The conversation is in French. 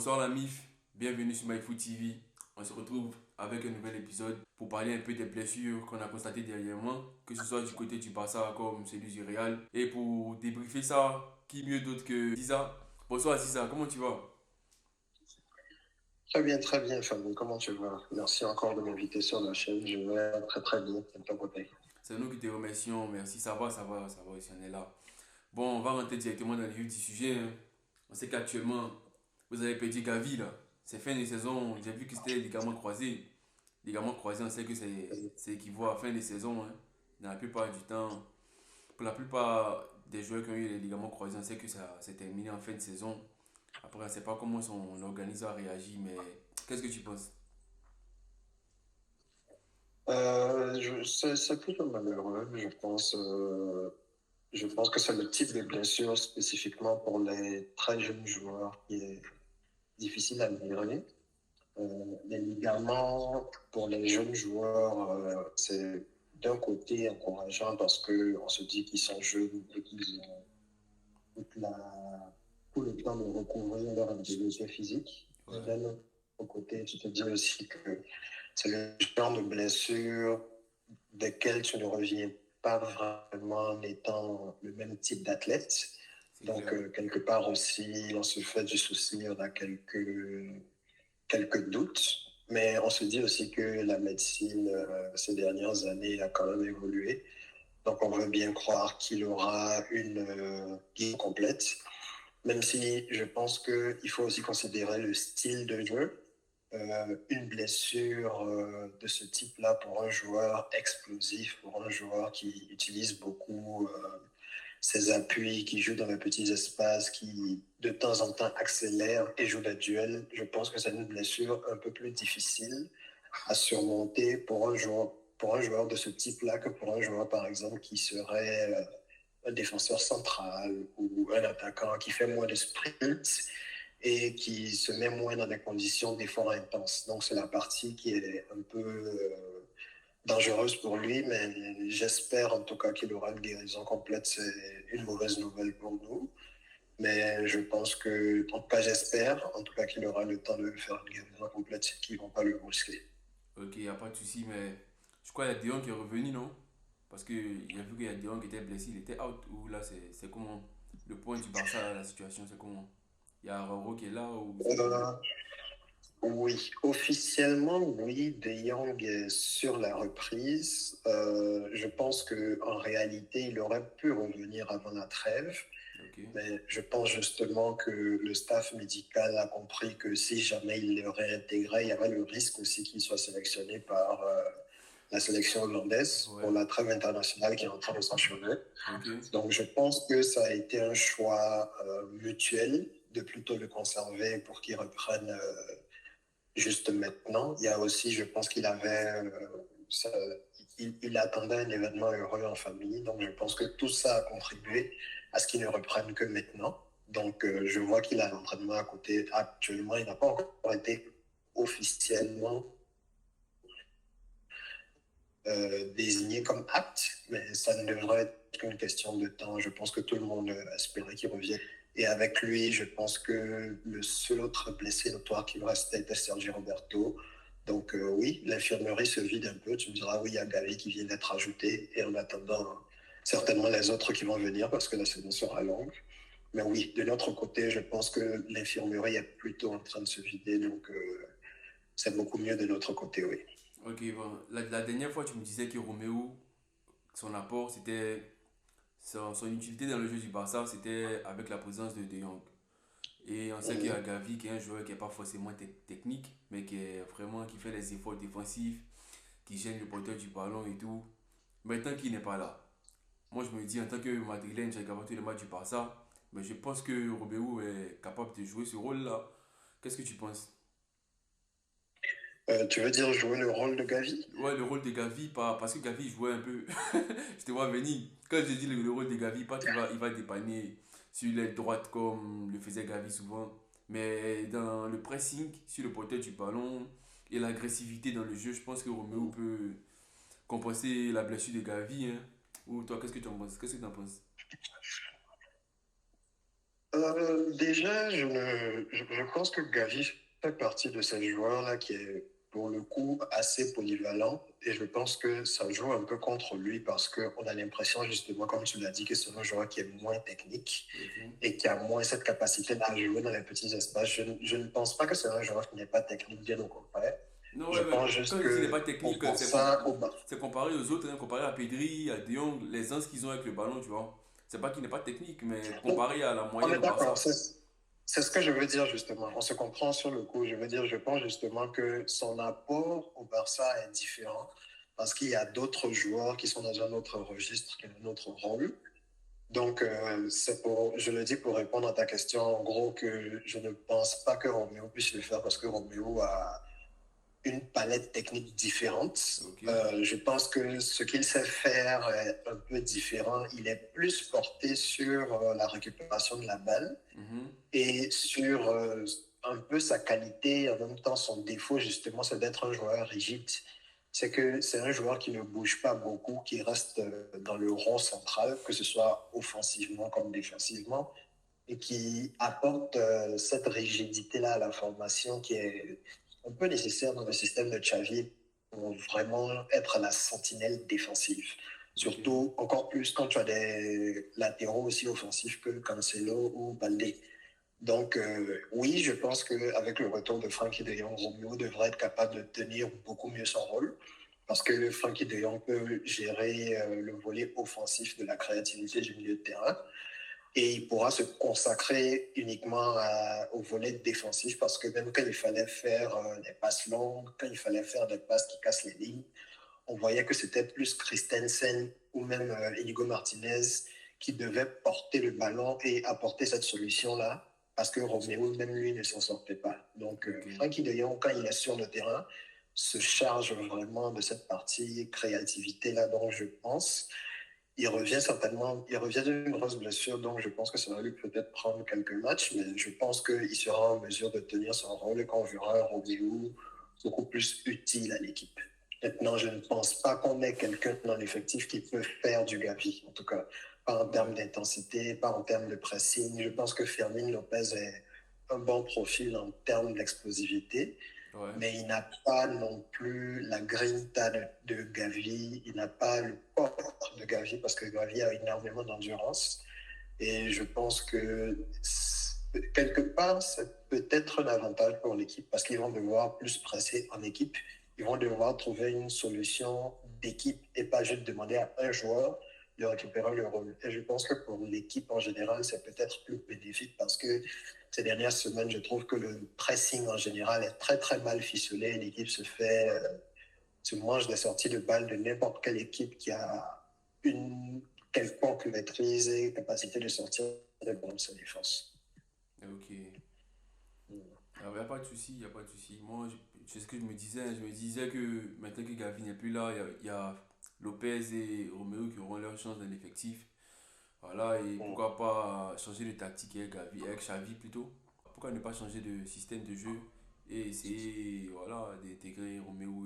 Bonsoir la MIF, bienvenue sur MyFoot TV. On se retrouve avec un nouvel épisode pour parler un peu des blessures qu'on a constatées dernièrement, que ce soit du côté du Barça comme celui du Real. Et pour débriefer ça, qui mieux d'autre que Ziza. Bonsoir Ziza, comment tu vas? Très bien, Fabien. Comment tu vas? Merci encore de m'inviter sur la chaîne. Je vais très, très bien de ton côté. C'est nous qui te remercions, merci, ça va aussi, on est là. Bon, on va rentrer directement dans le vif du sujet, hein. On sait qu'actuellement, vous avez perdu Gavi là. C'est fin de saison, j'ai vu que c'était ligament croisé. Ligament croisé, on sait que c'est équivaut à fin de saison, hein. Dans la plupart du temps, pour la plupart des joueurs qui ont eu les ligaments croisés, on sait que ça s'est terminé en fin de saison. Après, on ne sait pas comment son organisme a réagi, mais qu'est-ce que tu penses? C'est plutôt malheureux, je pense. Je pense que c'est le type de blessure spécifiquement pour les très jeunes joueurs qui est difficile à gérer. Les ligaments pour les jeunes joueurs, c'est d'un côté encourageant parce que on se dit qu'ils sont jeunes et qu'ils ont toute la, tout le temps de recouvrir leur intégrité physique. Mais Ouais, d'un autre côté, tu te dis aussi que c'est le genre de blessure desquelles tu ne reviens pas vraiment en étant le même type d'athlète. c'est Donc, clair. quelque part aussi, on se fait du souci, on a quelques doutes. Mais on se dit aussi que la médecine, ces dernières années, a quand même évolué. Donc, on veut bien croire qu'il aura une guide complète, même si je pense qu'il faut aussi considérer le style de jeu. Une blessure de ce type-là pour un joueur explosif, pour un joueur qui utilise beaucoup ses appuis, qui joue dans les petits espaces, qui de temps en temps accélère et joue des duels, je pense que c'est une blessure un peu plus difficile à surmonter pour un joueur de ce type-là que pour un joueur, par exemple, qui serait un défenseur central ou un attaquant qui fait moins de sprints et qui se met moins dans des conditions d'effort intense. Donc, c'est la partie qui est un peu dangereuse pour lui, mais j'espère en tout cas qu'il aura une guérison complète. C'est une mauvaise nouvelle pour nous. Mais je pense que, en tout cas, j'espère, en tout cas, qu'il aura le temps de faire une guérison complète, qu'ils ne vont pas le brusquer. Ok, il n'y a pas de souci, mais je crois qu'il y a Dion qui est revenu, non? Parce que il a vu qu'il y a Dion qui était blessé, il était out. Ou là, c'est comment? Le point du Barça, la situation, c'est comment? Il y a Araujo qui est là ou c'est comment? Euh, oui, officiellement, oui, De Jong est sur la reprise. Je pense que en réalité, il aurait pu revenir avant la trêve. Ok, Mais je pense justement que le staff médical a compris que si jamais il le réintégrait, il y avait le risque aussi qu'il soit sélectionné par la sélection hollandaise ouais, pour la trêve internationale qui est en train de s'enchaîner. ok. Donc je pense que ça a été un choix mutuel de plutôt le conserver pour qu'il reprenne juste maintenant. Il y a aussi, je pense qu'il avait, il attendait un événement heureux en famille. Donc, je pense que tout ça a contribué à ce qu'il ne reprenne que maintenant. Donc, je vois qu'il a l'entraînement à côté actuellement. Il n'a pas encore été officiellement désigné comme apte, mais ça ne devrait être qu'une question de temps. Je pense que tout le monde espérait qu'il revienne. Et avec lui, je pense que le seul autre blessé notoire qui me restait était Sergio Roberto. Donc oui, l'infirmerie se vide un peu. Tu me diras, oui, il y a Gavi qui vient d'être ajouté. Et en attendant, certainement les autres qui vont venir parce que la saison sera longue. Mais oui, de notre côté, je pense que l'infirmerie est plutôt en train de se vider. Donc c'est beaucoup mieux de notre côté, oui. Ok, bon. La dernière fois, tu me disais que Roméo, son apport, c'était. Son utilité dans le jeu du Barça, c'était avec la présence de De Jong. Et on sait qu'il y a Mhm. Gavi qui est un joueur qui n'est pas forcément technique, mais qui est vraiment qui fait les efforts défensifs, qui gêne le porteur du ballon et tout. Maintenant qu'il n'est pas là, moi je me dis en tant que Madrilène, j'ai regardé le match du Barça, mais je pense que Robéo est capable de jouer ce rôle-là. Qu'est-ce que tu penses? Tu veux dire jouer le rôle de Gavi? Ouais, le rôle de Gavi, pas, parce que Gavi jouait un peu. Je te vois venir. Quand je dis le rôle de Gavi, pas il va dépanner sur l'aile droite comme le faisait Gavi souvent, mais dans le pressing, sur le porteur du ballon et l'agressivité dans le jeu, je pense que Roméo peut compenser la blessure de Gavi, hein. Ou toi, qu'est-ce que tu en penses? Qu'est-ce que tu en penses? Déjà, je pense que Gavi fait partie de ces joueurs-là qui est pour le coup assez polyvalent et je pense que ça joue un peu contre lui parce qu'on a l'impression justement, comme tu l'as dit, que c'est un joueur qui est moins technique Ok. et qui a moins cette capacité à jouer dans les petits espaces. Je ne pense pas que c'est un joueur qui n'est pas technique, bien au contraire. Non, Je ouais, mais pense quand juste je dis n'est que pas on technique, voit ça au bas. c'est comparé aux autres, hein, comparé à Pedri, à De Jong, les uns qu'ils ont avec le ballon, tu vois. C'est pas qu'il n'est pas technique, mais Donc, comparé à la on moyenne est au d'accord, Barça. c'est ce que je veux dire justement. On se comprend sur le coup. Je veux dire, je pense justement que son apport au Barça est différent parce qu'il y a d'autres joueurs qui sont dans un autre registre, qui ont un autre rôle. Donc, je le dis pour répondre à ta question, en gros, que je ne pense pas que Roméo puisse le faire parce que Roméo a une palette technique différente. Ok. Je pense que ce qu'il sait faire est un peu différent. Il est plus porté sur la récupération de la balle Mhm. et sur un peu sa qualité, en même temps son défaut justement, c'est d'être un joueur rigide. C'est que c'est un joueur qui ne bouge pas beaucoup, qui reste dans le rond central, que ce soit offensivement comme défensivement, et qui apporte cette rigidité-là à la formation qui est un peu nécessaire dans le système de Xavi pour vraiment être la sentinelle défensive. Ok. Surtout, encore plus quand tu as des latéraux aussi offensifs que Cancelo ou Baldé. Donc, oui, je pense qu'avec le retour de Frankie de Jong, Romeo devrait être capable de tenir beaucoup mieux son rôle parce que Frankie de Jong peut gérer le volet offensif de la créativité du milieu de terrain et il pourra se consacrer uniquement au volet défensif parce que même quand il fallait faire des passes longues, quand il fallait faire des passes qui cassent les lignes, on voyait que c'était plus Christensen ou même Inigo Martinez qui devait porter le ballon et apporter cette solution-là parce que Roméo, même lui, ne s'en sortait pas. Donc, Ok. Frankie de Jong, quand il est sur le terrain, se charge vraiment de cette partie créativité-là dont je pense. Il revient certainement, il revient d'une grosse blessure, donc je pense que ça va lui peut-être prendre quelques matchs, mais je pense qu'il sera en mesure de tenir son rôle et qu'on verra un Roméo beaucoup plus utile à l'équipe. Maintenant, je ne pense pas qu'on ait quelqu'un dans l'effectif qui peut faire du Gavi, en tout cas, pas en termes Ouais. d'intensité, pas en termes de pressing. Je pense que Fermin Lopez est un bon profil en termes d'explosivité, Ouais. mais il n'a pas non plus la grinta de Gavi, il n'a pas le corps de Gavi parce que Gavi a énormément d'endurance. Et je pense que quelque part, c'est peut-être un avantage pour l'équipe parce qu'ils vont devoir plus presser en équipe. Ils vont devoir trouver une solution d'équipe et pas juste demander à un joueur de récupérer le rôle. Et je pense que pour l'équipe en général, c'est peut-être plus bénéfique parce que ces dernières semaines, je trouve que le pressing en général est très très mal ficelé. L'équipe se mange des sorties de balles de n'importe quelle équipe qui a une quelconque maîtrise et capacité de sortir des ballons de sa défense. Ok. Il n'y a pas de souci, il n'y a pas de souci. Moi, c'est ce que je me disais, hein. Je me disais que maintenant que Gavi n'est plus là, il y a Lopez et Romeo qui auront leur chance dans l'effectif. Voilà, et Mm. pourquoi pas changer de tactique avec Gavi, avec Xavi plutôt. Pourquoi ne pas changer de système de jeu et essayer, voilà, d'intégrer Romeo